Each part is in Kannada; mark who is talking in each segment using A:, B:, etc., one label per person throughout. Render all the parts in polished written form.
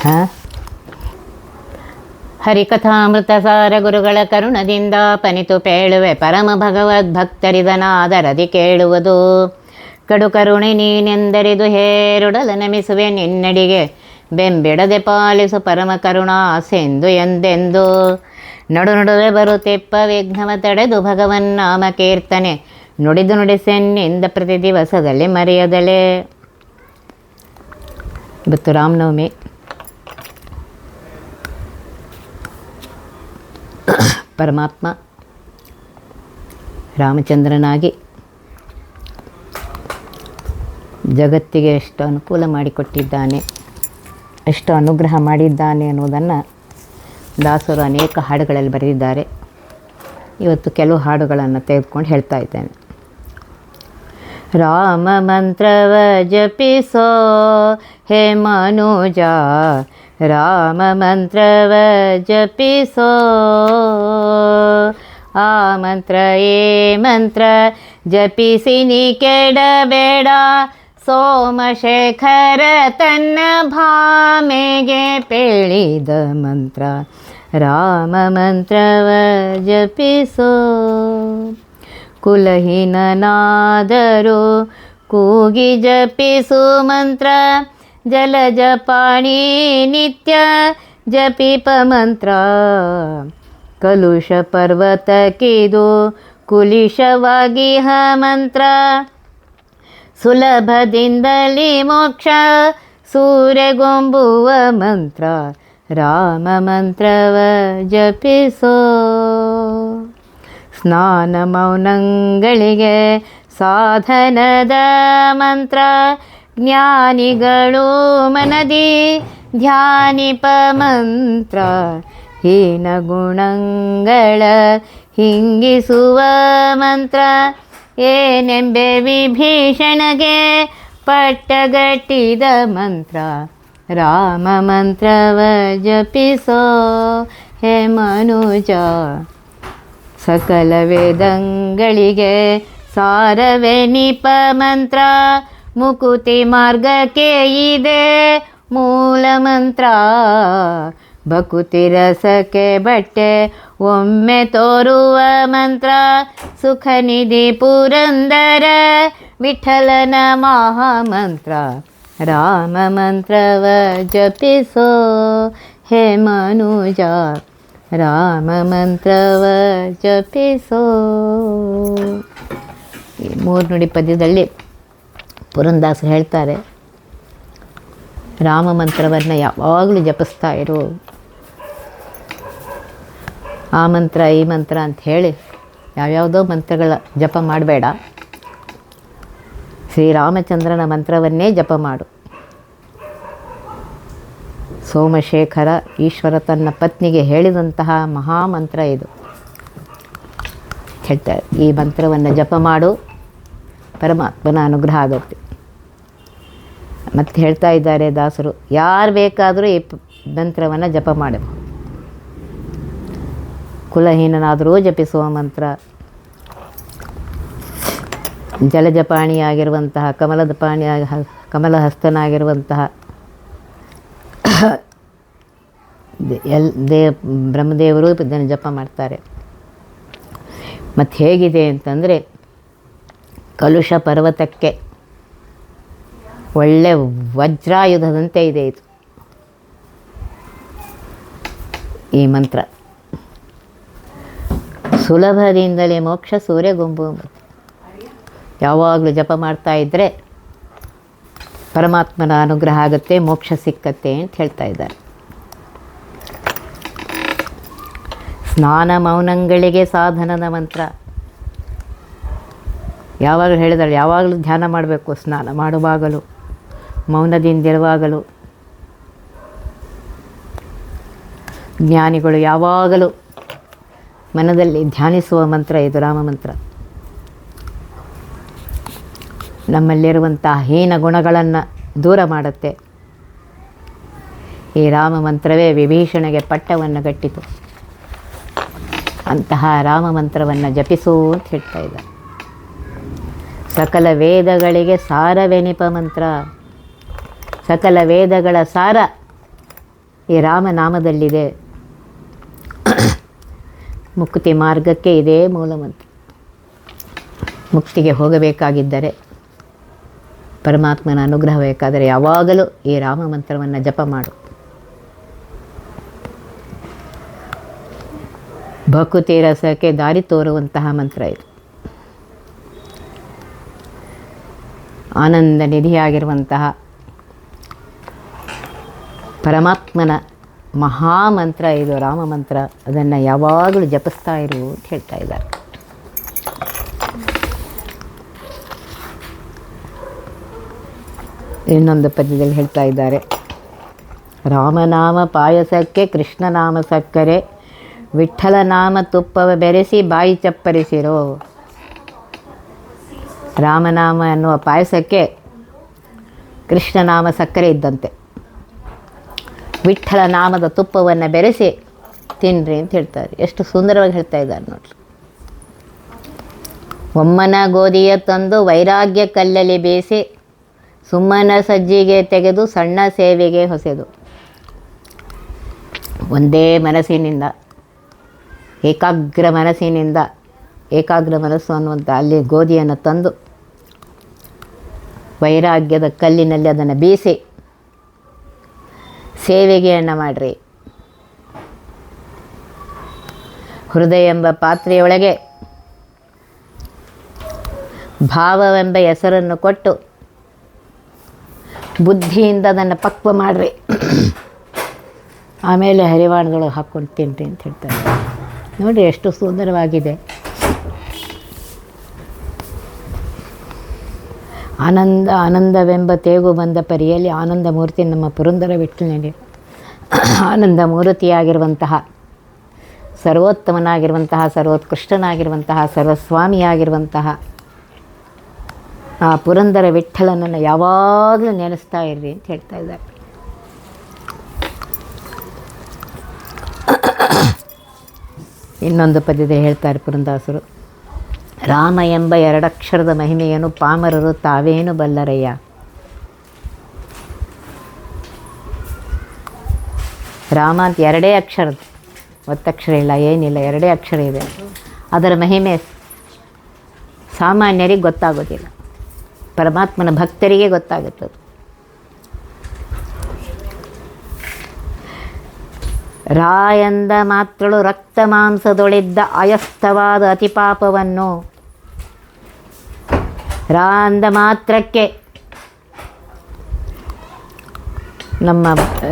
A: ಹಾಂ, ಹರಿಕಥಾಮೃತ ಸಾರ ಗುರುಗಳ ಕರುಣದಿಂದ ಪನಿತು ಪೇಳುವೆ ಪರಮ ಭಗವದ್ಭಕ್ತರಿದನಾದರದಿ ಕೇಳುವುದು. ಕಡು ಕರುಣೆ ನೀನೆಂದರಿದು ಹೇರುಡಲ ನಮಿಸುವೆ ನಿನ್ನಡಿಗೆ, ಬೆಂಬಿಡದೆ ಪಾಲಿಸು ಪರಮ ಕರುಣಾಸೆಂದು ಎಂದೆಂದು. ನಡು ನಡುವೆ ಬರುತ್ತಿಪ್ಪ ವಿಘ್ನವ ತಡೆದು ಭಗವನ್ನಾಮ ಕೀರ್ತನೆ, ನುಡಿದು ನುಡಿಸೆನ್ನಿಂದ ಪ್ರತಿ ದಿವಸದಲ್ಲಿ ಮರೆಯದಲೇ. ಇವತ್ತು ರಾಮನವಮಿ. ಪರಮಾತ್ಮ ರಾಮಚಂದ್ರನಾಗಿ ಜಗತ್ತಿಗೆ ಎಷ್ಟು ಅನುಕೂಲ ಮಾಡಿಕೊಟ್ಟಿದ್ದಾನೆ, ಎಷ್ಟು ಅನುಗ್ರಹ ಮಾಡಿದ್ದಾನೆ ಅನ್ನೋದನ್ನು ದಾಸರು ಅನೇಕ ಹಾಡುಗಳಲ್ಲಿ ಬರೆದಿದ್ದಾರೆ. ಇವತ್ತು ಕೆಲವು ಹಾಡುಗಳನ್ನು ತೆಗೆದುಕೊಂಡು ಹೇಳ್ತಾ ಇದ್ದೇನೆ. ರಾಮ ಮಂತ್ರವ ಜಪಿಸೋ ಹೇ ಮನುಜ, ರಾಮ ಮಂತ್ರವ ಜಪಿಸೋ. ಆ ಮಂತ್ರ ಏ ಮಂತ್ರ ಜಪಿಸಿ ನೀ ಕೆಡಬೇಡ, ಸೋಮಶೇಖರ ತನ್ನ ಭಾಮೆಗೆ ಪೇಳಿದ ಮಂತ್ರ. ರಾಮ ಮಂತ್ರವ ಜಪಿಸೋ. ಕುಲಹೀನನಾದರೂ ಕೂಗಿ ಜಪಿಸು ಮಂತ್ರ, ಜಲಜ ಪಾಣಿ ನಿತ್ಯ ಜಪಿಪ ಮಂತ್ರ. ಕಲುಷ ಪರ್ವತಕ್ಕಿದು ಕುಲಿಶವಾಗಿಹ ಮಂತ್ರ, ಸುಲಭದಿಂದಲೇ ಮೋಕ್ಷ ಸೂರ್ಯಗೊಂಬುವ ಮಂತ್ರ. ರಾಮ ಮಂತ್ರವ ಜಪಿಸೋ. ಸ್ನಾನ ಮೌನಗಳಿಗೆ ಸಾಧನದ ಮಂತ್ರ, ಜ್ಞಾನಿಗಳು ಮನದಿ ಧ್ಯಾನಿಪ ಮಂತ್ರ. ಹೀನ ಗುಣಗಳ ಹಿಂಗಿಸುವ ಮಂತ್ರ, ಏನೆಂಬೆ ವಿಭೀಷಣಗೆ ಪಟ್ಟಗಟ್ಟಿದ ಮಂತ್ರ. ರಾಮ ಮಂತ್ರವ ಜಪಿಸೋ ಹೇ ಮನುಜ. ಸಕಲ ವೇದಂಗಳಿಗೆ ಸಾರವೆನಿಪ ಮಂತ್ರ, ಮುಕುತಿ ಮಾರ್ಗಕ್ಕೆ ಇದೆ ಮೂಲ ಮಂತ್ರ. ಭಕುತಿ ರಸಕ್ಕೆ ಬಟ್ಟೆ ಒಮ್ಮೆ ತೋರುವ ಮಂತ್ರ, ಸುಖನಿಧಿ ಪುರಂದರ ವಿಠಲನ ಮಹಾಮಂತ್ರ. ರಾಮ ಮಂತ್ರವ ಜಪಿಸೋ ಹೇ ಮನುಜ, ರಾಮ ಮಂತ್ರವ ಜಪಿಸೋ. ಈ ಮೂರು ನುಡಿ ಪದ್ಯದಲ್ಲಿ ಪುರಂದಾಸರು ಹೇಳ್ತಾರೆ, ರಾಮ ಮಂತ್ರವನ್ನು ಯಾವಾಗಲೂ ಜಪಿಸ್ತಾ ಇರು. ಆ ಮಂತ್ರ ಈ ಮಂತ್ರ ಅಂತ ಹೇಳಿ ಯಾವ್ಯಾವುದೋ ಮಂತ್ರಗಳ ಜಪ ಮಾಡಬೇಡ, ಶ್ರೀರಾಮಚಂದ್ರನ ಮಂತ್ರವನ್ನೇ ಜಪ ಮಾಡು. ಸೋಮಶೇಖರ ಈಶ್ವರ ತನ್ನ ಪತ್ನಿಗೆ ಹೇಳಿದಂತಹ ಮಹಾಮಂತ್ರ ಇದು ಹೇಳ್ತಾರೆ. ಈ ಮಂತ್ರವನ್ನು ಜಪ ಮಾಡು, ಪರಮಾತ್ಮನ ಅನುಗ್ರಹ ಆಗುತ್ತೆ. ಮತ್ತು ಹೇಳ್ತಾ ಇದ್ದಾರೆ ದಾಸರು, ಯಾರು ಬೇಕಾದರೂ ಈ ಮಂತ್ರವನ್ನು ಜಪ ಮಾಡಬಹುದು. ಕುಲಹೀನನಾದರೂ ಜಪಿಸುವ ಮಂತ್ರ, ಜಲಜಪಾಣಿಯಾಗಿರುವಂತಹ ಕಮಲದ ಕಮಲಹಸ್ತನಾಗಿರುವಂತಹ ಬ್ರಹ್ಮದೇವರು ಇದನ್ನು ಜಪ ಮಾಡ್ತಾರೆ. ಮತ್ತು ಹೇಗಿದೆ ಅಂತಂದರೆ, ಕಲುಷ ಪರ್ವತಕ್ಕೆ ಒಳ್ಳೆ ವಜ್ರಾಯುಧದಂತೆ ಇದೆ ಇದು ಈ ಮಂತ್ರ. ಸುಲಭದಿಂದಲೇ ಮೋಕ್ಷ ಸೂರ್ಯಗೊಂಬು. ಯಾವಾಗಲೂ ಜಪ ಮಾಡ್ತಾ ಇದ್ದರೆ ಪರಮಾತ್ಮನ ಅನುಗ್ರಹ ಆಗುತ್ತೆ, ಮೋಕ್ಷ ಸಿಕ್ಕತ್ತೆ ಅಂತ ಹೇಳ್ತಾ ಇದ್ದಾರೆ. ಸ್ನಾನ ಮೌನಗಳಿಗೆ ಸಾಧನದ ಮಂತ್ರ. ಯಾವಾಗಲೂ ಹೇಳಿದಾರೆ, ಯಾವಾಗಲೂ ಧ್ಯಾನ ಮಾಡಬೇಕು. ಸ್ನಾನ ಮಾಡುವಾಗಲೂ, ಮೌನದಿಂದಿರುವಾಗಲೂ. ಜ್ಞಾನಿಗಳು ಯಾವಾಗಲೂ ಮನದಲ್ಲಿ ಧ್ಯಾನಿಸುವ ಮಂತ್ರ ಇದು ರಾಮ ಮಂತ್ರ. ನಮ್ಮಲ್ಲಿರುವಂಥ ಹೀನ ಗುಣಗಳನ್ನು ದೂರ ಮಾಡುತ್ತೆ. ಈ ರಾಮ ಮಂತ್ರವೇ ವಿಭೀಷಣಗೆ ಪಟ್ಟವನ್ನು ಗಟ್ಟಿತು. ಅಂತಹ ರಾಮ ಮಂತ್ರವನ್ನು ಜಪಿಸು ಅಂತ ಹೇಳ್ತಾ ಇದ್ದಾರೆ. ಸಕಲ ವೇದಗಳಿಗೆ ಸಾರವೆನಿಪ ಮಂತ್ರ. ಸಕಲ ವೇದಗಳ ಸಾರ ಈ ರಾಮನಾಮದಲ್ಲಿದೆ. ಮುಕ್ತಿ ಮಾರ್ಗಕ್ಕೆ ಇದೇ ಮೂಲಮಂತ್ರ. ಮುಕ್ತಿಗೆ ಹೋಗಬೇಕಾಗಿದ್ದರೆ, ಪರಮಾತ್ಮನ ಅನುಗ್ರಹ ಬೇಕಾದರೆ ಯಾವಾಗಲೂ ಈ ರಾಮ ಮಂತ್ರವನ್ನು ಜಪ ಮಾಡು. ಭಕುತಿ ರಸಕ್ಕೆ ದಾರಿ ತೋರುವಂತಹ ಮಂತ್ರ ಇದು. ಆನಂದ ನಿಧಿಯಾಗಿರುವಂತಹ ಪರಮಾತ್ಮನ ಮಹಾಮಂತ್ರ ಇದು ರಾಮ ಮಂತ್ರ. ಅದನ್ನು ಯಾವಾಗಲೂ ಜಪಿಸ್ತಾ ಇರು ಅಂತ ಹೇಳ್ತಾ ಇದ್ದಾರೆ. ಇನ್ನೊಂದು ಪದ್ಯದಲ್ಲಿ ಹೇಳ್ತಾ ಇದ್ದಾರೆ, ರಾಮನಾಮ ಪಾಯಸಕ್ಕೆ ಕೃಷ್ಣನಾಮ ಸಕ್ಕರೆ, ವಿಠ್ಠಲ ನಾಮ ತುಪ್ಪವ ಬೆರೆಸಿ ಬಾಯಿ ಚಪ್ಪರಿಸಿರೋ. ರಾಮನಾಮ ಎನ್ನುವ ಪಾಯಸಕ್ಕೆ ಕೃಷ್ಣನಾಮ ಸಕ್ಕರೆ ಇದ್ದಂತೆ, ವಿಠ್ಠಲ ನಾಮದ ತುಪ್ಪವನ್ನು ಬೆರೆಸಿ ತಿನ್ನಿರಿ ಅಂತ ಹೇಳ್ತಾರೆ. ಎಷ್ಟು ಸುಂದರವಾಗಿ ಹೇಳ್ತಾ ಇದ್ದಾರೆ ನೋಡ್ರಿ. ಒಮ್ಮನ ಗೋಧಿಯ ತಂದು ವೈರಾಗ್ಯ ಕಲ್ಲಲ್ಲಿ ಬೇಯಿಸಿ, ಸುಮ್ಮನ ಸಜ್ಜಿಗೆ ತೆಗೆದು ಸಣ್ಣ ಸೇವೆಗೆ ಹೊಸೆದು. ಒಂದೇ ಮನಸ್ಸಿನಿಂದ, ಏಕಾಗ್ರ ಮನಸ್ಸಿನಿಂದ, ಏಕಾಗ್ರ ಮನಸ್ಸು ಅನ್ನುವಂಥ ಅಲ್ಲಿ ಗೋಧಿಯನ್ನು ತಂದು ವೈರಾಗ್ಯದ ಕಲ್ಲಿನಲ್ಲಿ ಅದನ್ನು ಬೀಸಿ ಸೇವೆಗೆಯನ್ನು ಮಾಡಿರಿ. ಹೃದಯ ಎಂಬ ಪಾತ್ರೆಯೊಳಗೆ ಭಾವವೆಂಬ ಹೆಸರನ್ನು ಕೊಟ್ಟು ಬುದ್ಧಿಯಿಂದ ಅದನ್ನು ಪಕ್ವ ಮಾಡಿರಿ. ಆಮೇಲೆ ಹರಿವಾಣದೊಳಗೆ ಹಾಕ್ಕೊಂಡು ತಿನ್ನಿರಿ ಅಂತ ಹೇಳ್ತಾರೆ. ನೋಡಿ ಎಷ್ಟು ಸುಂದರವಾಗಿದೆ. ಆನಂದ ಆನಂದವೆಂಬ ತೇಗು ಬಂದ ಪರಿಯಲ್ಲಿ ಆನಂದ ಮೂರ್ತಿ ನಮ್ಮ ಪುರಂದರ ವಿಠ್ಠಲನಲ್ಲಿ ಆನಂದ ಮೂರ್ತಿಯಾಗಿರುವಂತಹ, ಸರ್ವೋತ್ತಮನಾಗಿರುವಂತಹ, ಸರ್ವೋತ್ಕೃಷ್ಟನಾಗಿರುವಂತಹ, ಸರ್ವಸ್ವಾಮಿಯಾಗಿರುವಂತಹ ಆ ಪುರಂದರ ವಿಠ್ಠಲನನ್ನು ಯಾವಾಗಲೂ ನೆನೆಸ್ತಾ ಇರ್ರಿ ಅಂತ ಹೇಳ್ತಾ ಇದ್ದಾರೆ. ಇನ್ನೊಂದು ಪದ್ಯದಲ್ಲಿ ಹೇಳ್ತಾರೆ ಪುರಂದಾಸರು, ರಾಮ ಎಂಬ ಎರಡಕ್ಷರದ ಮಹಿಮೆಯನ್ನು ಪಾಮರರು ತಾವೇನು ಬಲ್ಲರಯ್ಯ. ರಾಮ ಅಂತ ಎರಡೇ ಅಕ್ಷರದ, ಒತ್ತಕ್ಷರ ಇಲ್ಲ, ಏನಿಲ್ಲ, ಎರಡೇ ಅಕ್ಷರ ಇದೆ. ಅದರ ಮಹಿಮೆ ಸಾಮಾನ್ಯರಿಗೆ ಗೊತ್ತಾಗೋದಿಲ್ಲ, ಪರಮಾತ್ಮನ ಭಕ್ತರಿಗೆ ಗೊತ್ತಾಗುತ್ತದೆ. ರಾ ಎಂದ ಮಾತ್ರಳು ರಕ್ತ ಮಾಂಸದೊಳಿದ್ದ ಅಯಸ್ತವಾದ ಅತಿಪಾಪವನ್ನು, ರಾ ಅಂದ ಮಾತ್ರಕ್ಕೆ ನಮ್ಮ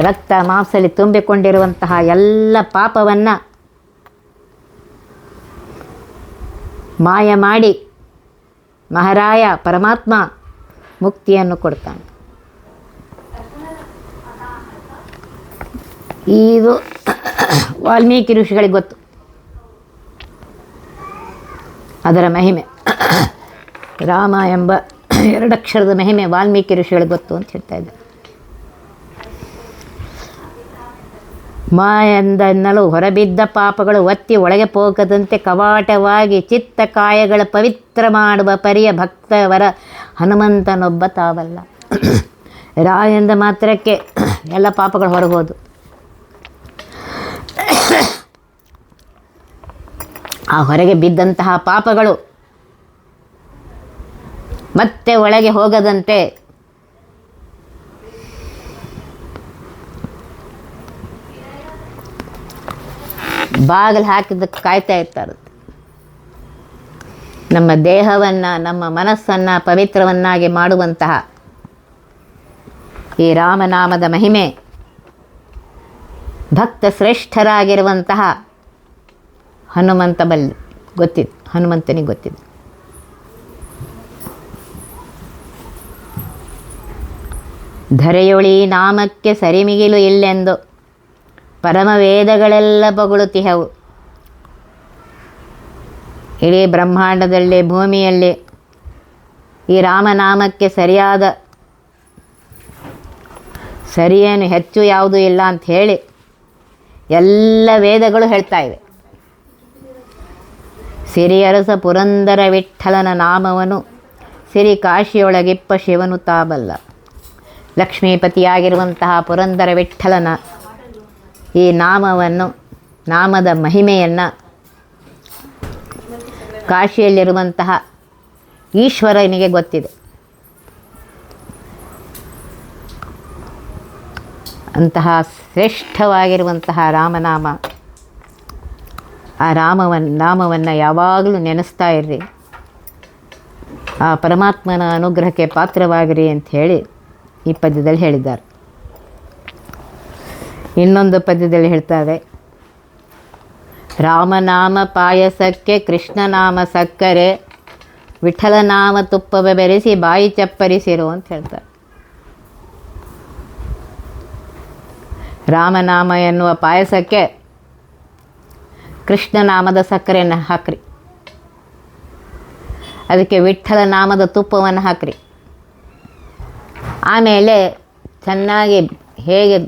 A: ರಕ್ತ ಮಾಂಸದಲ್ಲಿ ತುಂಬಿಕೊಂಡಿರುವಂತಹ ಎಲ್ಲ ಪಾಪವನ್ನು ಮಾಯ ಮಾಡಿ ಮಹಾರಾಯ ಪರಮಾತ್ಮ ಮುಕ್ತಿಯನ್ನು ಕೊಡ್ತಾನೆ. ಇದು ವಾಲ್ಮೀಕಿ ಋಷಿಗಳಿಗೆ ಗೊತ್ತು, ಅದರ ಮಹಿಮೆ. ರಾಮ ಎಂಬ ಎರಡಕ್ಷರದ ಮಹಿಮೆ ವಾಲ್ಮೀಕಿ ಋಷಿಗಳಿಗೆ ಗೊತ್ತು ಅಂತ ಹೇಳ್ತಾ ಇದ್ದಾರೆ. ಮಾ ಎಂದೆನ್ನಲು ಹೊರಬಿದ್ದ ಪಾಪಗಳು ಒತ್ತಿ ಒಳಗೆ ಹೋಗದಂತೆ ಕವಾಟವಾಗಿ ಚಿತ್ತ ಕಾಯಗಳ ಪವಿತ್ರ ಮಾಡುವ ಪರಿಯ ಭಕ್ತವರ ಹನುಮಂತನೊಬ್ಬ ತಾವಲ್ಲ. ರಾ ಎಂದ ಮಾತ್ರಕ್ಕೆ ಎಲ್ಲ ಪಾಪಗಳು ಹೊರಗೋದು. ಆ ಹೊರಗೆ ಬಿದ್ದಂತಹ ಪಾಪಗಳು ಮತ್ತೆ ಒಳಗೆ ಹೋಗದಂತೆ ಬಾಗಿಲು ಹಾಕಿದ್ದಕ್ಕೆ ಕಾಯ್ತಾ ಇರ್ತಾರೆ. ನಮ್ಮ ದೇಹವನ್ನು, ನಮ್ಮ ಮನಸ್ಸನ್ನು ಪವಿತ್ರವನ್ನಾಗಿ ಮಾಡುವಂತಹ ಈ ರಾಮನಾಮದ ಮಹಿಮೆ ಭಕ್ತ ಶ್ರೇಷ್ಠರಾಗಿರುವಂತಹ ಹನುಮಂತನಿಗೆ ಗೊತ್ತಿದೆ. ಧರೆಯೊಳಿ ನಾಮಕ್ಕೆ ಸರಿಮಿಗಿಲು ಇಲ್ಲೆಂದು ಪರಮವೇದಗಳೆಲ್ಲ ಬೊಗಳುತಿಹವು. ಇಡೀ ಬ್ರಹ್ಮಾಂಡದಲ್ಲಿ, ಭೂಮಿಯಲ್ಲಿ ಈ ರಾಮನಾಮಕ್ಕೆ ಸರಿಯೇನು ಹೆಚ್ಚು ಯಾವುದೂ ಇಲ್ಲ ಅಂತ ಹೇಳಿ ಎಲ್ಲ ವೇದಗಳು ಹೇಳ್ತಾ ಇವೆ. ಸಿರಿಯರಸ ಪುರಂದರ ವಿಠ್ಠಲನ ನಾಮವನು ಸಿರಿ ಕಾಶಿಯೊಳಗಿಪ್ಪ ಶಿವನು ತಾಬಲ್ಲ. ಲಕ್ಷ್ಮೀಪತಿಯಾಗಿರುವಂತಹ ಪುರಂದರ ವಿಠ್ಠಲನ ಈ ನಾಮದ ಮಹಿಮೆಯನ್ನು ಕಾಶಿಯಲ್ಲಿರುವಂತಹ ಈಶ್ವರನಿಗೆ ಗೊತ್ತಿದೆ. ಅಂತಹ ಶ್ರೇಷ್ಠವಾಗಿರುವಂತಹ ರಾಮನಾಮ, ಆ ನಾಮವನ್ನು ಯಾವಾಗಲೂ ನೆನೆಸ್ತಾ ಇರ್ರಿ. ಆ ಪರಮಾತ್ಮನ ಅನುಗ್ರಹಕ್ಕೆ ಪಾತ್ರವಾಗಿರಿ ಅಂತ ಹೇಳಿ ಈ ಪದ್ಯದಲ್ಲಿ ಹೇಳಿದ್ದಾರೆ. ಇನ್ನೊಂದು ಪದ್ಯದಲ್ಲಿ ಹೇಳ್ತಾರೆ, ರಾಮನಾಮ ಪಾಯಸಕ್ಕೆ ಕೃಷ್ಣನಾಮ ಸಕ್ಕರೆ, ವಿಠಲನಾಮ ತುಪ್ಪವ ಬೆರೆಸಿ ಬಾಯಿ ಚಪ್ಪರಿಸಿರು ಅಂತ ಹೇಳ್ತಾರೆ. ರಾಮನಾಮ ಎನ್ನುವ ಪಾಯಸಕ್ಕೆ ಕೃಷ್ಣನಾಮದ ಸಕ್ಕರೆಯನ್ನು ಹಾಕ್ರಿ, ಅದಕ್ಕೆ ವಿಠ್ಠಲ ನಾಮದ ತುಪ್ಪವನ್ನು ಹಾಕ್ರಿ. ಆಮೇಲೆ ಚೆನ್ನಾಗಿ ಹೇಗೆ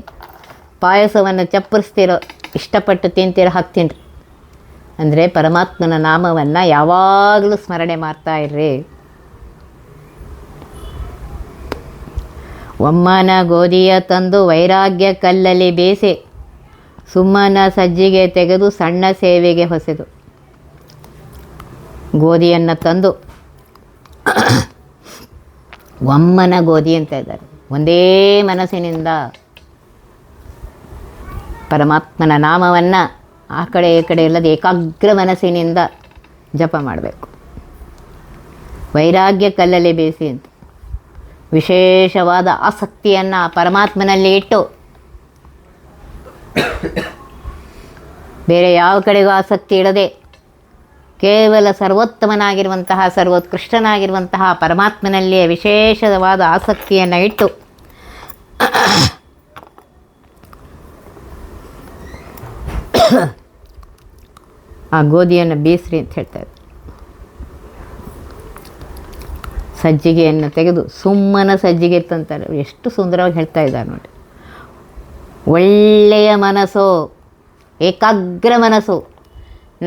A: ಪಾಯಸವನ್ನು ಚಪ್ಪರಿಸ್ತೀರೋ, ಇಷ್ಟಪಟ್ಟು ತಿಂತೀರೋ ಹಾಕಿ ತಿನ್ನಿರಿ. ಅಂದರೆ ಪರಮಾತ್ಮನ ನಾಮವನ್ನು ಯಾವಾಗಲೂ ಸ್ಮರಣೆ ಮಾಡ್ತಾ ಇರ್ರಿ. ಒಮ್ಮನ ಗೋಧಿಯ ತಂದು ವೈರಾಗ್ಯ ಕಲ್ಲಲ್ಲಿ ಬೇಯಿಸಿ, ಸುಮ್ಮನ ಸಜ್ಜಿಗೆ ತೆಗೆದು ಸಣ್ಣ ಸೇವೆಗೆ ಹೊಸೆದು. ಗೋಧಿಯನ್ನು ತಂದು, ಒಮ್ಮನ ಗೋಧಿ ಅಂತ ಇದ್ದಾರೆ, ಒಂದೇ ಮನಸ್ಸಿನಿಂದ ಪರಮಾತ್ಮನ ನಾಮವನ್ನು ಆ ಕಡೆ ಈ ಕಡೆ ಇಲ್ಲದೆ ಏಕಾಗ್ರ ಮನಸ್ಸಿನಿಂದ ಜಪ ಮಾಡಬೇಕು. ವೈರಾಗ್ಯ ಕಲ್ಲಲ್ಲಿ ಬೇಯಿಸಿ ಅಂತ ವಿಶೇಷವಾದ ಆಸಕ್ತಿಯನ್ನು ಪರಮಾತ್ಮನಲ್ಲಿ ಇಟ್ಟು, ಬೇರೆ ಯಾವ ಕಡೆಗೂ ಆಸಕ್ತಿ ಇಡದೆ ಕೇವಲ ಸರ್ವೋತ್ತಮನಾಗಿರುವಂತಹ ಸರ್ವೋತ್ಕೃಷ್ಟನಾಗಿರುವಂತಹ ಪರಮಾತ್ಮನಲ್ಲಿಯೇ ವಿಶೇಷವಾದ ಆಸಕ್ತಿಯನ್ನು ಇಟ್ಟು ಆ ಗೋಧಿಯನ್ನು ಬೇಯಿಸ್ರಿ ಅಂತ ಹೇಳ್ತಾರೆ. ಸಜ್ಜಿಗೆಯನ್ನು ತೆಗೆದು ಸುಮ್ಮನ ಸಜ್ಜಿಗೆ ತಂತಾರೆ. ಎಷ್ಟು ಸುಂದರವಾಗಿ ಹೇಳ್ತಾ ಇದ್ದಾರೆ ನೋಡಿ. ಒಳ್ಳೆಯ ಮನಸ್ಸು, ಏಕಾಗ್ರ ಮನಸ್ಸು,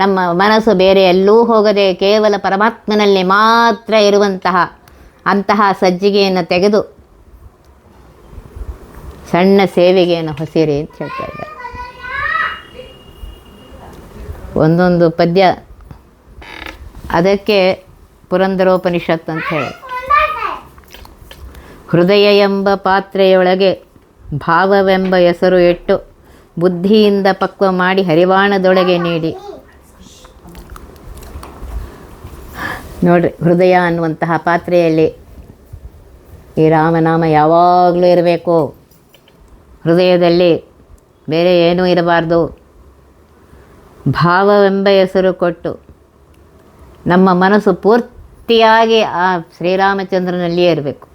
A: ನಮ್ಮ ಮನಸ್ಸು ಬೇರೆ ಎಲ್ಲೂ ಹೋಗದೆ ಕೇವಲ ಪರಮಾತ್ಮನಲ್ಲಿ ಮಾತ್ರ ಇರುವಂತಹ ಅಂತಹ ಸಜ್ಜಿಗೆಯನ್ನು ತೆಗೆದು ಸಣ್ಣ ಸೇವಿಗೆಯನ್ನು ಹೊಸಿರಿ ಅಂತ ಹೇಳ್ತಾ ಇದ್ದಾರೆ. ಒಂದೊಂದು ಪದ್ಯ ಅದಕ್ಕೆ ಪುರಂದರೋಪನಿಷತ್ ಅಂತ ಹೇಳಿ. ಹೃದಯ ಎಂಬ ಪಾತ್ರೆಯೊಳಗೆ ಭಾವವೆಂಬ ಹೆಸರು ಇಟ್ಟು ಬುದ್ಧಿಯಿಂದ ಪಕ್ವ ಮಾಡಿ ಹರಿವಾಣದೊಳಗೆ ನೀಡಿ. ನೋಡ್ರಿ, ಹೃದಯ ಅನ್ನುವಂತಹ ಪಾತ್ರೆಯಲ್ಲಿ ಈ ರಾಮನಾಮ ಯಾವಾಗಲೂ ಇರಬೇಕು. ಹೃದಯದಲ್ಲಿ ಬೇರೆ ಏನೂ ಇರಬಾರ್ದು. ಭಾವವೆಂಬ ಹೆಸರು ಕೊಟ್ಟು ನಮ್ಮ ಮನಸ್ಸು ಪೂರ್ತಿಯಾಗಿ ಆ ಶ್ರೀರಾಮಚಂದ್ರನಲ್ಲಿಯೇ ಇರಬೇಕು.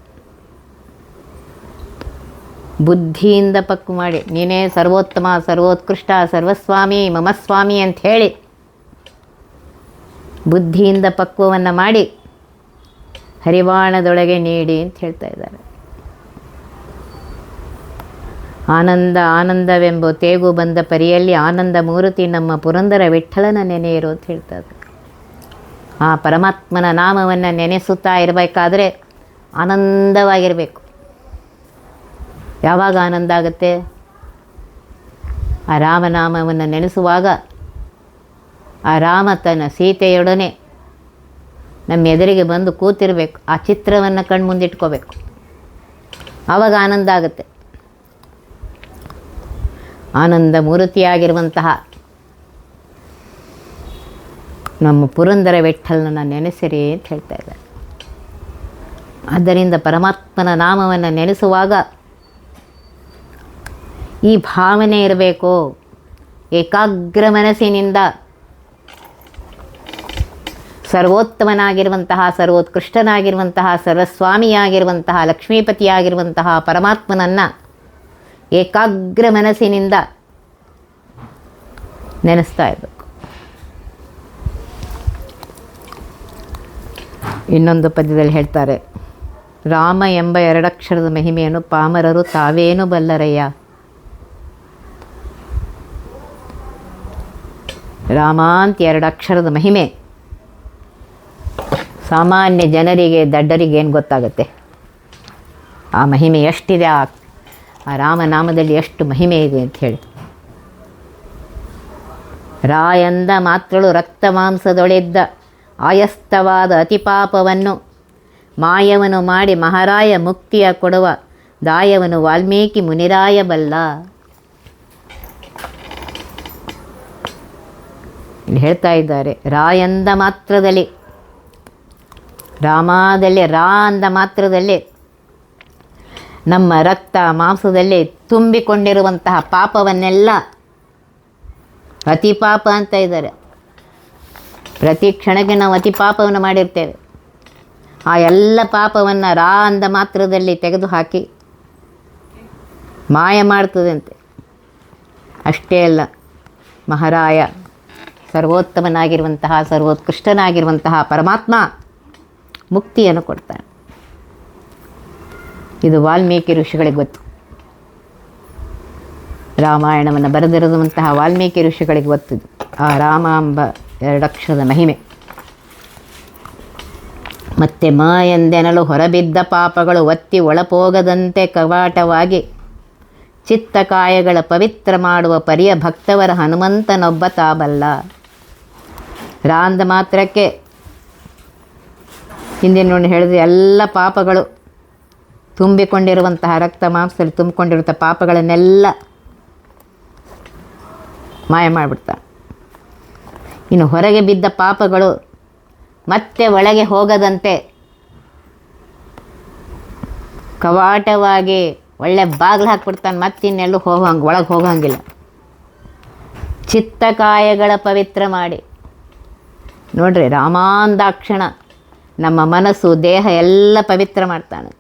A: ಬುದ್ಧಿಯಿಂದ ಪಕ್ಕು ಮಾಡಿ, ನೀನೇ ಸರ್ವೋತ್ತಮ, ಸರ್ವೋತ್ಕೃಷ್ಟ, ಸರ್ವಸ್ವಾಮಿ, ಮಮಸ್ವಾಮಿ ಅಂತ ಹೇಳಿ ಬುದ್ಧಿಯಿಂದ ಪಕ್ವವನ್ನು ಮಾಡಿ ಹರಿವಾಣದೊಳಗೆ ನೀಡಿ ಅಂತ ಹೇಳ್ತಾ ಇದ್ದಾರೆ. ಆನಂದ ಆನಂದವೆಂಬ ತೇಗು ಬಂದ ಪರಿಯಲ್ಲಿ ಆನಂದ ಮೂರ್ತಿ ನಮ್ಮ ಪುರಂದರ ವಿಠ್ಠಲನ ನೆನೆಯಿರು ಅಂತ ಹೇಳ್ತಾರೆ. ಆ ಪರಮಾತ್ಮನ ನಾಮವನ್ನು ನೆನೆಸುತ್ತಾ ಇರಬೇಕಾದ್ರೆ ಆನಂದವಾಗಿರಬೇಕು. ಯಾವಾಗ ಆನಂದ ಆಗುತ್ತೆ? ಆ ರಾಮನಾಮವನ್ನು ನೆನೆಸುವಾಗ ಆ ರಾಮ ತನ್ನ ಸೀತೆಯೊಡನೆ ನಮ್ಮ ಎದುರಿಗೆ ಬಂದು ಕೂತಿರಬೇಕು. ಆ ಚಿತ್ರವನ್ನು ಕಣ್ಮುಂದಿಟ್ಕೋಬೇಕು. ಆವಾಗ ಆನಂದ ಆಗುತ್ತೆ. ಆನಂದ ಮೂರ್ತಿಯಾಗಿರುವಂತಹ ನಮ್ಮ ಪುರಂದರ ವಿಠ್ಠಲನ ನೆನೆಸಿರಿ ಅಂತ ಹೇಳ್ತಾ ಇದ್ದಾರೆ. ಆದ್ದರಿಂದ ಪರಮಾತ್ಮನ ನಾಮವನ್ನು ನೆನೆಸುವಾಗ ಈ ಭಾವನೆ ಇರಬೇಕು. ಏಕಾಗ್ರ ಮನಸ್ಸಿನಿಂದ ಸರ್ವೋತ್ತಮನಾಗಿರುವಂತಹ, ಸರ್ವೋತ್ಕೃಷ್ಟನಾಗಿರುವಂತಹ, ಸರ್ವಸ್ವಾಮಿಯಾಗಿರುವಂತಹ, ಲಕ್ಷ್ಮೀಪತಿಯಾಗಿರುವಂತಹ ಪರಮಾತ್ಮನನ್ನು ಏಕಾಗ್ರ ಮನಸ್ಸಿನಿಂದ ನೆನೆಸ್ತಾ ಇರಬೇಕು. ಇನ್ನೊಂದು ಪದ್ಯದಲ್ಲಿ ಹೇಳ್ತಾರೆ, ರಾಮ ಎಂಬ ಎರಡಕ್ಷರದ ಮಹಿಮೆಯನ್ನು ಪಾಮರರು ತಾವೇನು ಬಲ್ಲರಯ್ಯ. ರಾಮ ಅಂತ ಎರಡಕ್ಷರದ ಮಹಿಮೆ ಸಾಮಾನ್ಯ ಜನರಿಗೆ, ದಡ್ಡರಿಗೆ ಏನು ಗೊತ್ತಾಗುತ್ತೆ? ಆ ಮಹಿಮೆ ಎಷ್ಟಿದೆ, ಆ ರಾಮನಾಮದಲ್ಲಿ ಎಷ್ಟು ಮಹಿಮೆ ಇದೆ ಅಂತ ಹೇಳಿ. ರಾಯಂದ ಮಾತ್ರಳು ರಕ್ತ ಮಾಂಸದೊಳೆದ್ದ ಆಯಸ್ತವಾದ ಅತಿಪಾಪವನ್ನು ಮಾಯವನು ಮಾಡಿ ಮಹಾರಾಯ ಮುಕ್ತಿಯ ಕೊಡುವ ದಾಯವನು ವಾಲ್ಮೀಕಿ ಮುನಿರಾಯ ಬಲ್ಲ. ಇಲ್ಲಿ ಹೇಳ್ತಾ ಇದ್ದಾರೆ, ರಾಯಂದ ಮಾತ್ರದಲ್ಲಿ, ರಾಮದಲ್ಲಿ ರಾ ಅಂದ ಮಾತ್ರದಲ್ಲಿ ನಮ್ಮ ರಕ್ತ ಮಾಂಸದಲ್ಲಿ ತುಂಬಿಕೊಂಡಿರುವಂತಹ ಪಾಪವನ್ನೆಲ್ಲ, ಅತಿಪಾಪ ಅಂತ ಇದ್ದಾರೆ. ಪ್ರತಿ ಕ್ಷಣಕ್ಕೆ ನಾವು ಅತಿಪಾಪವನ್ನು ಮಾಡಿರ್ತೇವೆ. ಆ ಎಲ್ಲ ಪಾಪವನ್ನು ರಾ ಅಂದ ಮಾತ್ರದಲ್ಲಿ ತೆಗೆದುಹಾಕಿ ಮಾಯ ಮಾಡ್ತದಂತೆ. ಅಷ್ಟೇ ಅಲ್ಲ, ಮಹಾರಾಯ ಸರ್ವೋತ್ತಮನಾಗಿರುವಂತಹ ಸರ್ವೋತ್ಕೃಷ್ಟನಾಗಿರುವಂತಹ ಪರಮಾತ್ಮ ಮುಕ್ತಿಯನ್ನು ಕೊಡ್ತಾನೆ. ಇದು ವಾಲ್ಮೀಕಿ ಋಷಿಗಳಿಗೆ ಗೊತ್ತು. ರಾಮಾಯಣವನ್ನು ಬರೆದಿರುವಂತಹ ವಾಲ್ಮೀಕಿ ಋಷಿಗಳಿಗೆ ಗೊತ್ತಿದ್ದು ಆ ರಾಮ ಎಂಬ ಎರಡಕ್ಷರದ ಮಹಿಮೆ. ಮತ್ತೆ ಮ ಎಂದೆನಲು ಹೊರಬಿದ್ದ ಪಾಪಗಳು ಒತ್ತಿ ಒಳಪೋಗದಂತೆ ಕವಾಟವಾಗಿ ಚಿತ್ತಕಾಯಗಳ ಪವಿತ್ರ ಮಾಡುವ ಪರಿಯ ಭಕ್ತವರ ಹನುಮಂತನೊಬ್ಬ ತಾಬಲ್ಲ. ರಾ ಅಂದ ಮಾತ್ರಕ್ಕೆ ಹಿಂದೆ ನೋಡಿ ಹೇಳಿದ್ರೆ ಎಲ್ಲ ಪಾಪಗಳು ತುಂಬಿಕೊಂಡಿರುವಂತಹ ರಕ್ತ ಮಾಂಸದಲ್ಲಿ ತುಂಬಿಕೊಂಡಿರುವಂಥ ಪಾಪಗಳನ್ನೆಲ್ಲ ಮಾಯ ಮಾಡಿಬಿಡ್ತಾನೆ. ಇನ್ನು ಹೊರಗೆ ಬಿದ್ದ ಪಾಪಗಳು ಮತ್ತೆ ಒಳಗೆ ಹೋಗದಂತೆ ಕವಾಟವಾಗಿ ಒಳ್ಳೆ ಬಾಗಿಲು ಹಾಕ್ಬಿಡ್ತಾನೆ. ಮತ್ತಿನ್ನೆಲ್ಲೂ ಒಳಗೆ ಹೋಗಂಗಿಲ್ಲ. ಚಿತ್ತಕಾಯಗಳ ಪವಿತ್ರ ಮಾಡಿ ನೋಡ್ರಿ, ರಾಮಾಂದಾಕ್ಷಣ ನಮ್ಮ ಮನಸ್ಸು ದೇಹ ಎಲ್ಲ ಪವಿತ್ರ ಮಾಡ್ತಾನಂತೆ.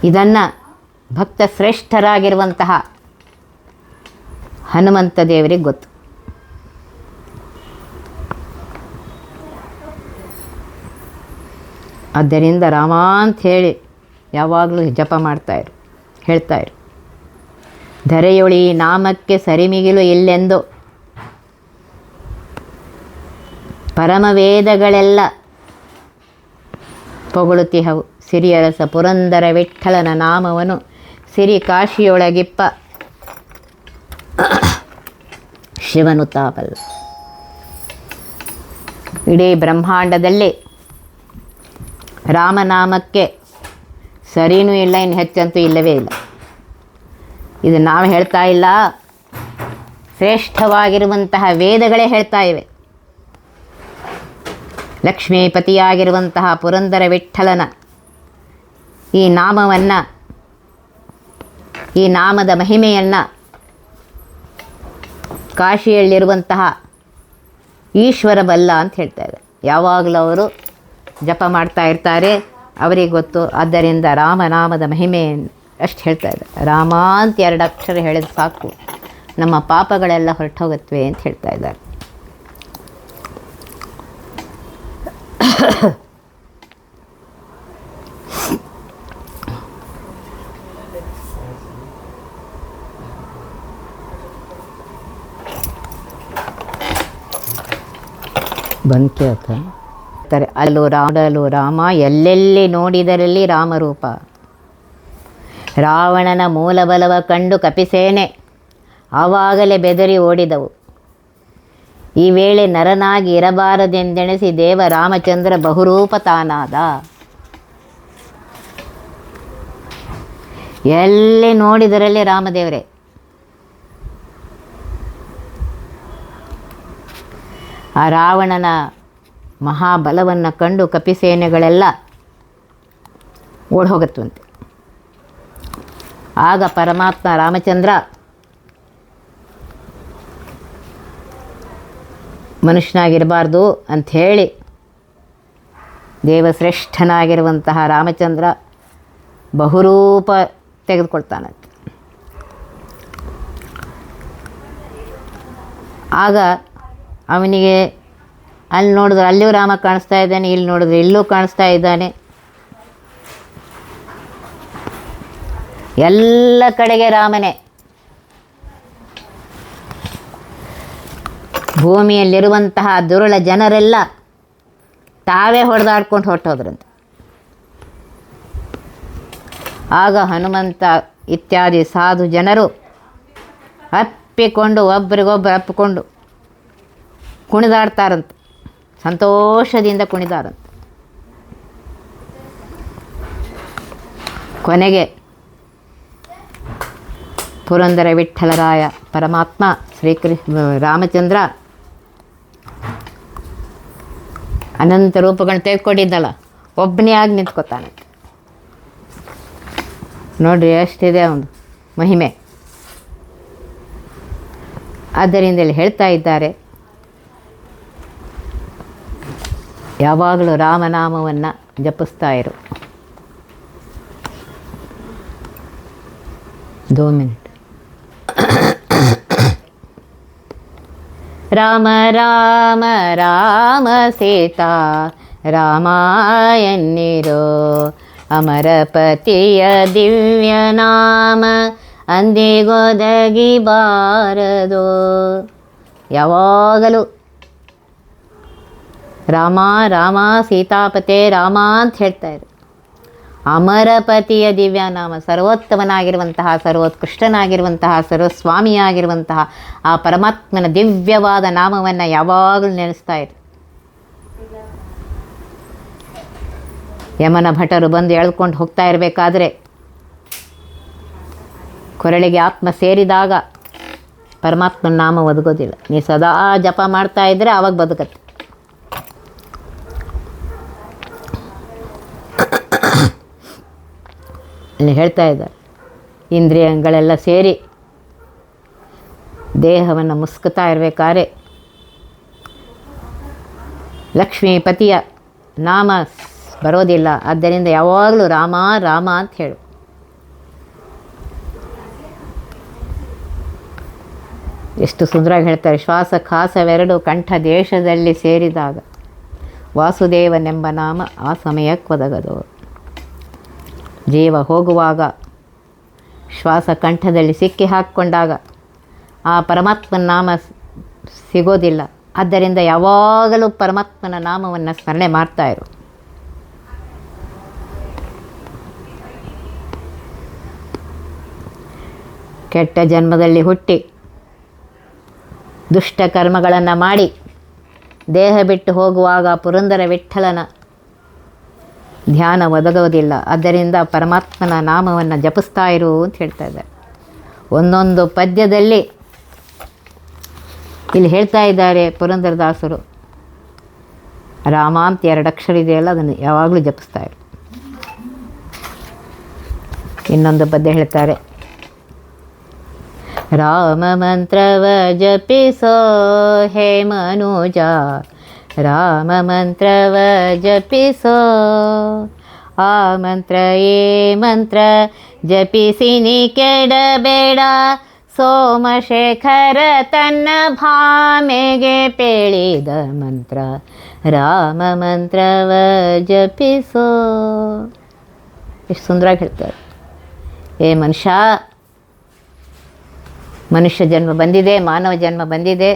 A: ಇದನ್ನು ಭಕ್ತ ಶ್ರೇಷ್ಠರಾಗಿರುವಂತಹ ಹನುಮಂತ ದೇವರಿಗೆ ಗೊತ್ತು. ಆದ್ದರಿಂದ ರಾಮ ಅಂತ ಹೇಳಿ ಯಾವಾಗಲೂ ಜಪ ಮಾಡ್ತಾಯಿರು, ಹೇಳ್ತಾಯಿರು. ಧರೆಯೊಳಿ ನಾಮಕ್ಕೆ ಸರಿಮಿಗಿಲು ಇಲ್ಲೆಂದು ಪರಮವೇದಗಳೆಲ್ಲ ಪೊಗಳುತಿಹವು. ಸಿರಿಯರಸ ಪುರಂದರ ವಿಠ್ಠಲನ ನಾಮವನು ಸಿರಿ ಕಾಶಿಯೊಳಗಿಪ್ಪ ಶಿವನು ತಾಬಲ್ಲ. ಇಡೀ ಬ್ರಹ್ಮಾಂಡದಲ್ಲಿ ರಾಮನಾಮಕ್ಕೆ ಸರಿನೂ ಇಲ್ಲ, ಇನ್ನು ಹೆಚ್ಚಂತೂ ಇಲ್ಲವೇ ಇಲ್ಲ. ಇದು ನಾವು ಹೇಳ್ತಾ ಇಲ್ಲ, ಶ್ರೇಷ್ಠವಾಗಿರುವಂತಹ ವೇದಗಳೇ ಹೇಳ್ತಾ ಇವೆ. ಲಕ್ಷ್ಮೀಪತಿಯಾಗಿರುವಂತಹ ಪುರಂದರ ವಿಠ್ಠಲನ ಈ ನಾಮವನ್ನು, ಈ ನಾಮದ ಮಹಿಮೆಯನ್ನು ಕಾಶಿಯಲ್ಲಿರುವಂತಹ ಈಶ್ವರ ಬಲ್ಲ ಅಂತ ಹೇಳ್ತಾ ಇದ್ದಾರೆ. ಯಾವಾಗಲೂ ಅವರು ಜಪ ಮಾಡ್ತಾ ಇರ್ತಾರೆ, ಅವರಿಗೆ ಗೊತ್ತು. ಆದ್ದರಿಂದ ರಾಮನಾಮದ ಮಹಿಮೆ ಅಷ್ಟು ಹೇಳ್ತಾ ಇದ್ದಾರೆ. ರಾಮ ಅಂತ ಎರಡು ಅಕ್ಷರ ಹೇಳಿದ್ರೆ ಸಾಕು, ನಮ್ಮ ಪಾಪಗಳೆಲ್ಲ ಹೊರಟೋಗತ್ವೆ ಅಂತ ಹೇಳ್ತಾ ಇದ್ದಾರೆ. ಬಂಕೆ ಅಂತಾರೆ, ಅಲ್ಲೂ ರಾಮ ಎಲ್ಲೆಲ್ಲಿ ನೋಡಿದರಲ್ಲಿ ರಾಮರೂಪ. ರಾವಣನ ಮೂಲಬಲವ ಕಂಡು ಕಪಿಸೇನೆ ಆವಾಗಲೇ ಬೆದರಿ ಓಡಿದವು. ಈ ವೇಳೆ ನರನಾಗಿ ಇರಬಾರದೆಂದೆಣಿಸಿ ದೇವ ರಾಮಚಂದ್ರ ಬಹುರೂಪ ತಾನಾದ. ಎಲ್ಲಿ ನೋಡಿದರಲ್ಲಿ ರಾಮದೇವರೇ. ಆ ರಾವಣನ ಮಹಾಬಲವನ್ನು ಕಂಡು ಕಪಿಸೇನೆಗಳೆಲ್ಲ ಓಡಿ ಹೋಗುತ್ತಂತೆ. ಆಗ ಪರಮಾತ್ಮ ರಾಮಚಂದ್ರ ಮನುಷ್ಯನಾಗಿರಬಾರ್ದು ಅಂಥೇಳಿ ದೇವಶ್ರೇಷ್ಠನಾಗಿರುವಂತಹ ರಾಮಚಂದ್ರ ಬಹುರೂಪ ತೆಗೆದುಕೊಳ್ತಾನಂತೆ. ಆಗ ಅವನಿಗೆ ಅಲ್ಲಿ ನೋಡಿದ್ರೆ ಅಲ್ಲಿಯೂ ರಾಮ ಕಾಣಿಸ್ತಾ ಇದ್ದಾನೆ, ಇಲ್ಲಿ ನೋಡಿದ್ರೆ ಇಲ್ಲೂ ಕಾಣಿಸ್ತಾ ಇದ್ದಾನೆ. ಎಲ್ಲ ಕಡೆಗೆ ರಾಮನೇ. ಭೂಮಿಯಲ್ಲಿರುವಂತಹ ದುರುಳ ಜನರೆಲ್ಲ ತಾವೇ ಹೊಡೆದಾಡ್ಕೊಂಡು ಹೊರಟೋದ್ರಂತೆ. ಆಗ ಹನುಮಂತ ಇತ್ಯಾದಿ ಸಾಧು ಜನರು ಅಪ್ಪಿಕೊಂಡು ಒಬ್ರಿಗೊಬ್ಬರು ಅಪ್ಪಿಕೊಂಡು ಕುಣಿದಾಡ್ತಾರಂತೆ, ಸಂತೋಷದಿಂದ ಕುಣಿದಾರಂತೆ. ಕೊನೆಗೆ ಪುರಂದರ ವಿಠ್ಠಲರಾಯ ಪರಮಾತ್ಮ ರಾಮಚಂದ್ರ ಅನಂತ ರೂಪಗಳನ್ನ ತೆಗೆದುಕೊಂಡಿದ್ದಲ್ಲ, ಒಬ್ಬನೇ ಆಗಿ ನಿಂತ್ಕೊತಾನೆ. ನೋಡ್ರಿ ಎಷ್ಟಿದೆ ಒಂದು ಮಹಿಮೆ. ಆದ್ದರಿಂದ ಇಲ್ಲಿ ಹೇಳ್ತಾ ಇದ್ದಾರೆ, ಯಾವಾಗಲೂ ರಾಮನಾಮವನ್ನು ಜಪಿಸ್ತಾ ಇರು. 2 ಮಿನಿಟ್. ರಾಮ ರಾಮ ರಾಮ ಸೀತಾ ರಾಮಾಯಣ್ಣಿರೋ, ಅಮರಪತಿಯ ದಿವ್ಯ ನಾಮ ಅಂದಿಗೊದಗಿ ಬಾರದೋ. ಯಾವಾಗಲೂ ರಾಮ ರಾಮ ಸೀತಾಪತೆ ರಾಮ ಅಂತ ಹೇಳ್ತಾ ಇರು. ಅಮರಪತಿಯ ದಿವ್ಯನಾಮ, ಸರ್ವೋತ್ತಮನಾಗಿರುವಂತಹ, ಸರ್ವೋತ್ಕೃಷ್ಟನಾಗಿರುವಂತಹ, ಸರ್ವಸ್ವಾಮಿಯಾಗಿರುವಂತಹ ಆ ಪರಮಾತ್ಮನ ದಿವ್ಯವಾದ ನಾಮವನ್ನು ಯಾವಾಗಲೂ ನೆನೆಸ್ತಾ ಇರು. ಯಮನ ಭಟರು ಬಂದು ಎಳ್ಕೊಂಡು ಹೋಗ್ತಾ ಇರಬೇಕಾದ್ರೆ ಕೊರಳಿಗೆ ಆತ್ಮ ಸೇರಿದಾಗ ಪರಮಾತ್ಮನ ನಾಮ ಒದಗೋದಿಲ್ಲ. ನೀ ಸದಾ ಜಪ ಮಾಡ್ತಾ ಇದ್ದರೆ ಆವಾಗ ಬದುಕತ್ತೆ. ಇಲ್ಲಿ ಹೇಳ್ತಾ ಇದ್ದಾರೆ, ಇಂದ್ರಿಯಗಳೆಲ್ಲ ಸೇರಿ ದೇಹವನ್ನು ಮುಸ್ಕುತ್ತಾ ಇರಬೇಕಾದ್ರೆ ಲಕ್ಷ್ಮೀಪತಿಯ ನಾಮ ಬರೋದಿಲ್ಲ. ಆದ್ದರಿಂದ ಯಾವಾಗಲೂ ರಾಮ ರಾಮ ಅಂತ ಹೇಳು. ಎಷ್ಟು ಸುಂದರವಾಗಿ ಹೇಳ್ತಾರೆ, ಶ್ವಾಸಖಾಸವೆರಡು ಕಂಠ ದೇಶದಲ್ಲಿ ಸೇರಿದಾಗ ವಾಸುದೇವನೆಂಬ ನಾಮ ಆ ಸಮಯಕ್ಕೊದಗದು. ಜೀವ ಹೋಗುವಾಗ ಶ್ವಾಸ ಕಂಠದಲ್ಲಿ ಸಿಕ್ಕಿ ಹಾಕ್ಕೊಂಡಾಗ ಆ ಪರಮಾತ್ಮನ ನಾಮ ಸಿಗೋದಿಲ್ಲ. ಆದ್ದರಿಂದ ಯಾವಾಗಲೂ ಪರಮಾತ್ಮನ ನಾಮವನ್ನು ಸ್ಮರಣೆ ಮಾಡ್ತಾ ಇರು. ಕೆಟ್ಟ ಜನ್ಮದಲ್ಲಿ ಹುಟ್ಟಿ ದುಷ್ಟ ಕರ್ಮಗಳನ್ನು ಮಾಡಿ ದೇಹ ಬಿಟ್ಟು ಹೋಗುವಾಗ ಪುರಂದರ ವಿಠ್ಠಲನ ಧ್ಯಾನ ಒದಗೋದಿಲ್ಲ. ಆದ್ದರಿಂದ ಪರಮಾತ್ಮನ ನಾಮವನ್ನು ಜಪಿಸ್ತಾ ಇರು ಅಂತ ಹೇಳ್ತಾ ಇದ್ದಾರೆ. ಒಂದೊಂದು ಪದ್ಯದಲ್ಲಿ ಇಲ್ಲಿ ಹೇಳ್ತಾ ಇದ್ದಾರೆ ಪುರಂದರದಾಸರು, ರಾಮ ಅಂತ 2 ಅಕ್ಷರ ಇದೆಯಲ್ಲ, ಅದನ್ನು ಯಾವಾಗಲೂ ಜಪಿಸ್ತಾ ಇರು. ಇನ್ನೊಂದು ಪದ್ಯ ಹೇಳ್ತಾರೆ, ರಾಮ ಮಂತ್ರವ ಜಪಿಸೋ ಹೇ ಮನುಜ, ರಾಮ ಮಂತ್ರವ ಜಪಿಸೋ, ಆ ಮಂತ್ರ ಏ ಮಂತ್ರ ಜಪಿಸಿನಿ ಕೆಡಬೇಡ, ಸೋಮಶೇಖರ ತನ್ನ ಭಾಮೆಗೆ ಪೇಳಿದ ಮಂತ್ರ, ರಾಮ ಮಂತ್ರವ ಜಪಿಸೋ. ಎಷ್ಟು ಸುಂದರವಾಗಿ ಹೇಳ್ತಾರೆ. ಏ ಮನುಷ್ಯ ಜನ್ಮ ಬಂದಿದೆ, ಮಾನವ ಜನ್ಮ ಬಂದಿದೆ.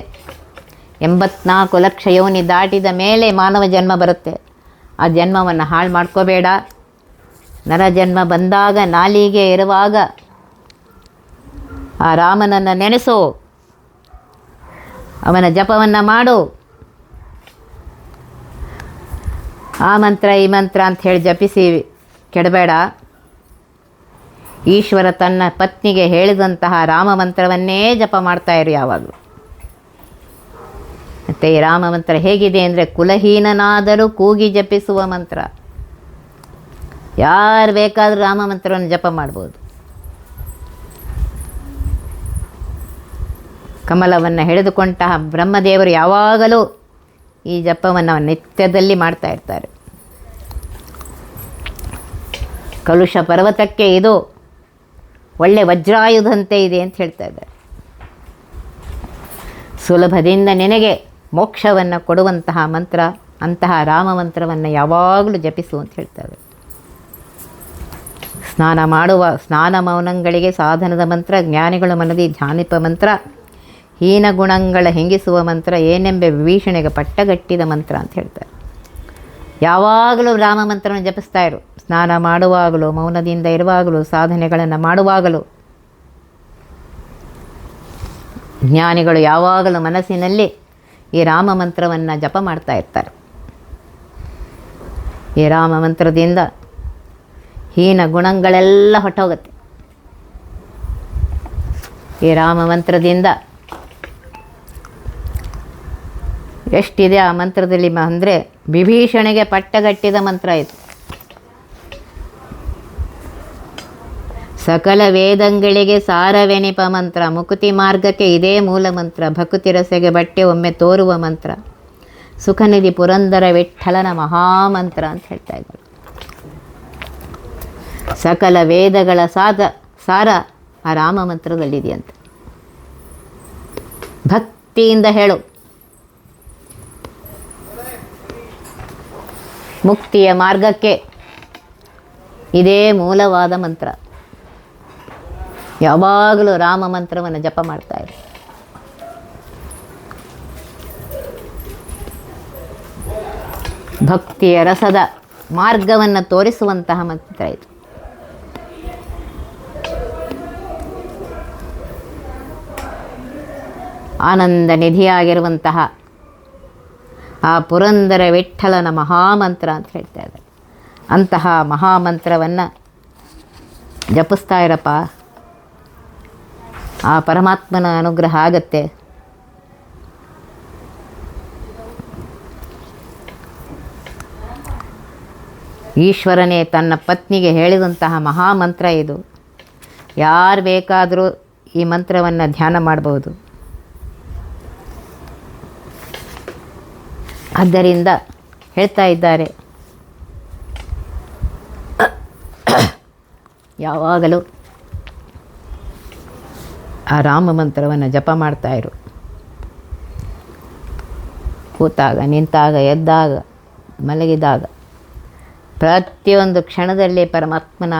A: 84 ಲಕ್ಷ ಯೋನಿ ದಾಟಿದ ಮೇಲೆ ಮಾನವ ಜನ್ಮ ಬರುತ್ತೆ. ಆ ಜನ್ಮವನ್ನು ಹಾಳು ಮಾಡ್ಕೋಬೇಡ. ನರ ಜನ್ಮ ಬಂದಾಗ, ನಾಲಿಗೆ ಇರುವಾಗ ಆ ರಾಮನನ್ನು ನೆನೆಸು, ಅವನ ಜಪವನ್ನು ಮಾಡು. ಆ ಮಂತ್ರ ಈ ಮಂತ್ರ ಅಂತ ಹೇಳಿ ಜಪಿಸಿ ಕೆಡಬೇಡ. ಈಶ್ವರ ತನ್ನ ಪತ್ನಿಗೆ ಹೇಳಿದಂತಹ ರಾಮ ಮಂತ್ರವನ್ನೇ ಜಪ ಮಾಡ್ತಾ ಇರು ಯಾವಾಗಲೂ. ಮತ್ತು ಈ ರಾಮ ಮಂತ್ರ ಹೇಗಿದೆ ಅಂದರೆ, ಕುಲಹೀನನಾದರೂ ಕೂಗಿ ಜಪಿಸುವ ಮಂತ್ರ. ಯಾರು ಬೇಕಾದರೂ ರಾಮ ಮಂತ್ರವನ್ನು ಜಪ ಮಾಡ್ಬೋದು. ಕಮಲವನ್ನು ಹಿಡಿದುಕೊಂಡಂತಹ ಬ್ರಹ್ಮದೇವರು ಯಾವಾಗಲೂ ಈ ಜಪವನ್ನು ನಿತ್ಯದಲ್ಲಿ ಮಾಡ್ತಾ ಇರ್ತಾರೆ. ಕಲುಷ ಪರ್ವತಕ್ಕೆ ಇದು ಒಳ್ಳೆ ವಜ್ರಾಯುಧಂತೆ ಇದೆ ಅಂತ ಹೇಳ್ತಾ ಇದ್ದಾರೆ. ಸುಲಭದಿಂದ ನಿನಗೆ ಮೋಕ್ಷವನ್ನು ಕೊಡುವಂತಹ ಮಂತ್ರ, ಅಂತಹ ರಾಮ ಮಂತ್ರವನ್ನು ಯಾವಾಗಲೂ ಜಪಿಸು ಅಂತ ಹೇಳ್ತಾರೆ. ಸ್ನಾನ ಮೌನಗಳಿಗೆ ಸಾಧನದ ಮಂತ್ರ, ಜ್ಞಾನಿಗಳ ಮನದಿ ಧ್ಯಾನಿಪ ಮಂತ್ರ, ಹೀನ ಗುಣಗಳ ಹೆಂಗಿಸುವ ಮಂತ್ರ, ಏನೆಂಬೆ ವಿಭೀಷಣೆಗೆ ಪಟ್ಟಗಟ್ಟಿದ ಮಂತ್ರ ಅಂತ ಹೇಳ್ತಾರೆ. ಯಾವಾಗಲೂ ರಾಮ ಮಂತ್ರವನ್ನು ಜಪಿಸ್ತಾ ಇರು. ಸ್ನಾನ ಮಾಡುವಾಗಲೂ, ಮೌನದಿಂದ ಇರುವಾಗಲೂ, ಸಾಧನೆಗಳನ್ನು ಮಾಡುವಾಗಲೂ. ಜ್ಞಾನಿಗಳು ಯಾವಾಗಲೂ ಮನಸ್ಸಿನಲ್ಲಿ ಈ ರಾಮ ಮಂತ್ರವನ್ನು ಜಪ ಮಾಡ್ತಾ ಇರ್ತಾರೆ. ಈ ರಾಮ ಮಂತ್ರದಿಂದ ಹೀನ ಗುಣಗಳೆಲ್ಲ ಹೊಟ್ಟೋಗುತ್ತೆ. ಈ ರಾಮ ಮಂತ್ರದಿಂದ ಎಷ್ಟಿದೆ ಆ ಮಂತ್ರದಲ್ಲಿ ಅಂದರೆ ವಿಭೀಷಣಿಗೆ ಪಟ್ಟಗಟ್ಟಿದ ಮಂತ್ರ ಇದು. ಸಕಲ ವೇದಂಗಳಿಗೆ ಸಾರವೆನಿಪ ಮಂತ್ರ, ಮುಕುತಿ ಮಾರ್ಗಕ್ಕೆ ಇದೇ ಮೂಲ ಮಂತ್ರ, ಭಕುತಿ ರಸೆಗೆ ಬಟ್ಟೆ ಒಮ್ಮೆ ತೋರುವ ಮಂತ್ರ, ಸುಖನಿಧಿ ಪುರಂದರ ವಿಠ್ಠಲನ ಮಹಾಮಂತ್ರ ಅಂತ ಹೇಳ್ತಾ ಇದ್ದಾರೆ. ಸಕಲ ವೇದಗಳ ಸಾರ ಆ ರಾಮ ಮಂತ್ರದಲ್ಲಿದೆಯಂತೆ. ಭಕ್ತಿಯಿಂದ ಹೇಳು. ಮುಕ್ತಿಯ ಮಾರ್ಗಕ್ಕೆ ಇದೇ ಮೂಲವಾದ ಮಂತ್ರ. ಯಾವಾಗಲೂ ರಾಮ ಮಂತ್ರವನ್ನು ಜಪ ಮಾಡ್ತಾ ಇರು. ಭಕ್ತಿಯ ರಸದ ಮಾರ್ಗವನ್ನು ತೋರಿಸುವಂತಹ ಮಂತ್ರ ಇದು. ಆನಂದ ನಿಧಿಯಾಗಿರುವಂತಹ ಆ ಪುರಂದರ ವಿಠ್ಠಲನ ಮಹಾಮಂತ್ರ ಅಂತ ಹೇಳ್ತಾ ಇದ್ದಾರೆ. ಅಂತಹ ಮಹಾಮಂತ್ರವನ್ನು ಜಪಿಸ್ತಾ ಇರಪ್ಪ, ಆ ಪರಮಾತ್ಮನ ಅನುಗ್ರಹ ಆಗತ್ತೆ. ಈಶ್ವರನೇ ತನ್ನ ಪತ್ನಿಗೆ ಹೇಳಿದಂತಹ ಮಹಾಮಂತ್ರ ಇದು. ಯಾರು ಬೇಕಾದರೂ ಈ ಮಂತ್ರವನ್ನು ಧ್ಯಾನ ಮಾಡಬಹುದು. ಆದ್ದರಿಂದ ಹೇಳ್ತಾ ಇದ್ದಾರೆ, ಯಾವಾಗಲೂ ಆ ರಾಮ ಮಂತ್ರವನ್ನು ಜಪ ಮಾಡ್ತಾ ಇರು. ಕೂತಾಗ, ನಿಂತಾಗ, ಎದ್ದಾಗ, ಮಲಗಿದಾಗ, ಪ್ರತಿಯೊಂದು ಕ್ಷಣದಲ್ಲಿ ಪರಮಾತ್ಮನ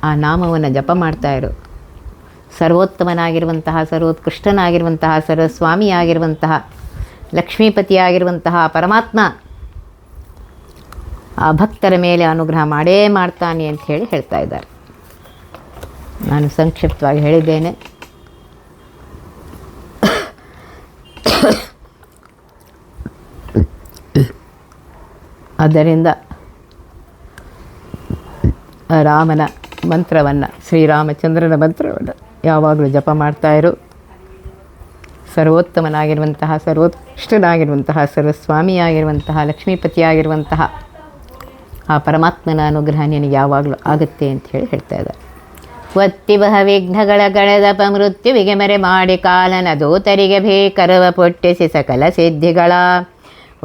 A: ಆ ನಾಮವನ್ನು ಜಪ ಮಾಡ್ತಾ ಇರು. ಸರ್ವೋತ್ತಮನಾಗಿರುವಂತಹ, ಸರ್ವೋತ್ಕೃಷ್ಟನಾಗಿರುವಂತಹ, ಸರ್ವಸ್ವಾಮಿಯಾಗಿರುವಂತಹ, ಲಕ್ಷ್ಮೀಪತಿಯಾಗಿರುವಂತಹ ಪರಮಾತ್ಮ ಆ ಭಕ್ತರ ಮೇಲೆ ಅನುಗ್ರಹ ಮಾಡೇ ಮಾಡ್ತಾನೆ ಅಂತ ಹೇಳ್ತಾ ಇದ್ದಾರೆ. ನಾನು ಸಂಕ್ಷಿಪ್ತವಾಗಿ ಹೇಳಿದ್ದೇನೆ. ಆದ್ದರಿಂದ ರಾಮನ ಮಂತ್ರವನ್ನು, ಶ್ರೀರಾಮಚಂದ್ರನ ಮಂತ್ರವನ್ನು ಯಾವಾಗಲೂ ಜಪ ಮಾಡ್ತಾ ಇರು. ಸರ್ವೋತ್ತಮನಾಗಿರುವಂತಹ, ಸರ್ವೋತ್ಕೃಷ್ಟನಾಗಿರುವಂತಹ, ಸರ್ವಸ್ವಾಮಿಯಾಗಿರುವಂತಹ, ಲಕ್ಷ್ಮೀಪತಿಯಾಗಿರುವಂತಹ ಆ ಪರಮಾತ್ಮನ ಅನುಗ್ರಹ ನಿನಗೆ ಯಾವಾಗಲೂ ಆಗುತ್ತೆ ಅಂತ ಹೇಳ್ತಾ ಇದ್ದಾರೆ. ಒತ್ತಿಬಹ ವಿಘ್ನಗಳ ಗಣದಪ ಮೃತ್ಯುವಿಗೆ ಮರೆ ಮಾಡಿ ಕಾಲನ ದೂತರಿಗೆ ಭೀಕರವ ಪೊಟ್ಟಿಸಿ ಸಕಲ ಸಿದ್ಧಿಗಳ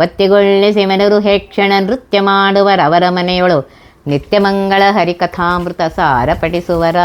A: ಒತ್ತಿಗೊಳ್ಳಿಸಿ ಮನರು ಹೇಕ್ಷಣ ನೃತ್ಯ ಮಾಡುವರವರ ಮನೆಯೊಳು ನಿತ್ಯ ಮಂಗಳ ಹರಿಕಥಾಮೃತ ಸಾರ ಪಠಿಸುವರ.